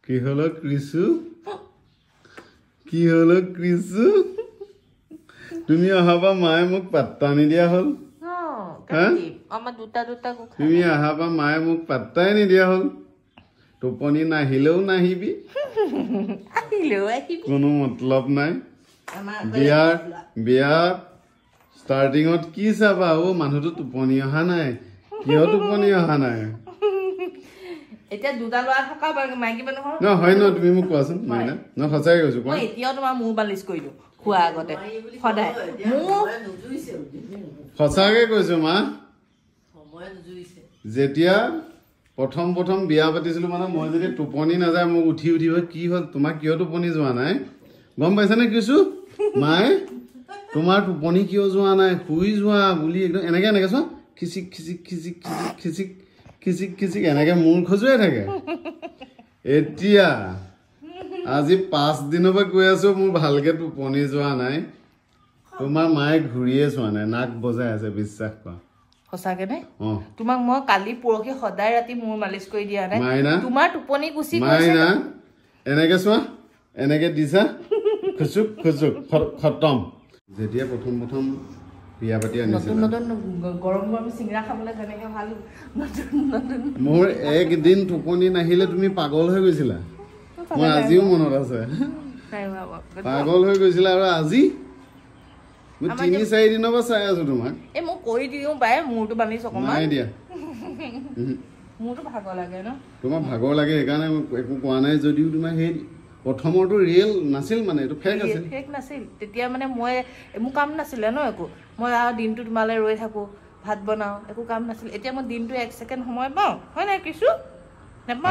কি হলো ক্রিসু কি হলো ক্রিসু তুমি আহাবা মায়ে মোক পাত্তা নিদিয়া হল আমার দুটা দুটা তুমি আহাবা মায়ে মোক পাত্তাই নিদিয়া হল টোপনি নাহিলেও নাহিবি কোনো মতলব নাই বিয়াৰ ষ্টাৰ্টিঙত কি চাবা অ মানুহটো টোপনি অহা নাই কিয় টোপনি অহা নাই এতিয়া দুটা লৰা থকা মাইকী মানুহ ন হয় ন তুমি মোক কোৱাচোন মাইনা ন সঁচাই কৈছো কোৱা এতিয়াও তোমাৰ মূৰ বালিচ কৰি দিওঁ খোৱা আগতে সদায় সঁচাকে কৈছো মা যেতিয়া প্ৰথম বিয়া পাতিছিলো মানে মই যদি টোপনি নাযায় মোক উঠি কি হ'ল তোমাক কিয় টোপনি যোৱা নাই গম পাইছানে কৈছো মায়ে তোমাৰ টোপনি কিয় যোৱা নাই শুই যোৱা বুলি একদম এনেকে চোৱা খিচিক খিচিক খিচিক খিচিক খিচিক খিচিক এনেকে মূৰ খজুৱাই থাকে এতিয়া আজি 5 দিনৰ পৰা কৈ আছো মোৰ ভালকে টোপনি যোৱা নাই তোমাৰ মায়ে ঘূৰিয়ে চোৱা নাই নাক বজাই আছে বিশ্বাস কৰা সঁচাকে নে তোমাক মই কালি পৰহি সদায় ৰাতি মূৰ মালিচ কৰি দিয়া নাই তোমাৰ টোপনি গুচি গৈছে মাইনা এনেকে চোৱা এনেকে দিছা খুচুক খুচুক খতম যেতিয়া প্ৰথম বিয়া পাতি আনিছিল নতুন গৰম চিংৰা খাবলৈ যেনেকে ভাল নতুন মোৰ একদিন টোপনি নাহিলে তুমি পাগল হৈ গৈছিলা মই আজিও মনত আছে পাগল হৈ গৈছিলা আৰু আজি মই 3-4 দিনৰ পৰা চাই আছো তোমাক মই কৰি দিওঁ বাই মূৰটো বান্ধি অকমান নাই দিয়া মোৰটো ভাগৰ লাগে ন তোমাৰ ভাগৰ লাগে সেইকাৰণে একো কোৱা নাই যদিও তোমাৰ সেই প্ৰথমৰটো ৰিয়েল নাছিল মানে এইটো ফেক আছিল ফেক নাছিল তেতিয়া মানে মই মোৰ কাম নাছিলে ন একো মই আৰু দিনটো তোমালৈ ৰৈ থাকো ভাত বনাও একো কাম নাছিল এতিয়া মই দিনটো 1 সেকেন্ড সময় পাওঁ হয় নাই কিছু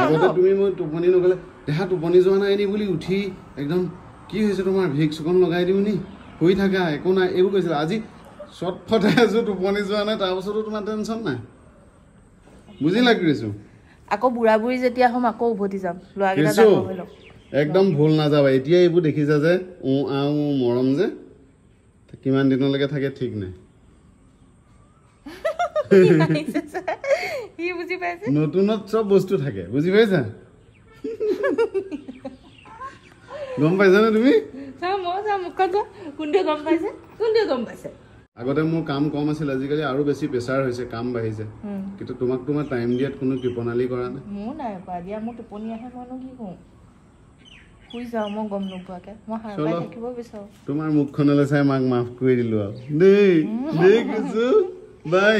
আগতে তুমি মই টোপনি নগলে দেহা টোপনি যোৱা নাই নি বুলি উঠি একদম কি হৈছে তোমাৰ ভিক্স অকণ লগাই দিওঁ নি শুই থাকা একো নাই এইবোৰ কৈছিলা আজি চটফটাই আছো টোপনি যোৱা নাই তাৰপাছতো তোমাৰ টেনশ্যন নাই বুজিলা কৰিছো আকৌ বুঢ়া বুঢ়ী যেতিয়া হ'ম আকৌ উভতি যাম ল'ৰাকেইটা ডাঙৰ হৈ লওক একদম ভুল নাযাবা এতিয়া এইবোৰ দেখিছা যে মৰম যে কিমান দিনলৈকে থাকে ঠিক নাই নতুনত চব বস্তু থাকে বুজি পাইছা গম পাইছানে তুমি আগতে মোৰ কাম কম আছিল আজিকালি আৰু বেছি প্ৰেছাৰ হৈছে কাম বাঢ়িছে কিন্তু তোমাক তোমাৰ টাইম দিয়াত কোনো কৃপণালী কৰা নাই মোৰ নাই কৰা দিয়া মোৰ টোপনি আহে মইনো কি কৰো শুই যাওঁ মই গম নোপোৱাকে মই হাই পাই থাকিব বিচাৰো তোমাৰ মুখখনলৈ চাই মাক মাফ কৰি দিলো আৰু দেই কিছু বাই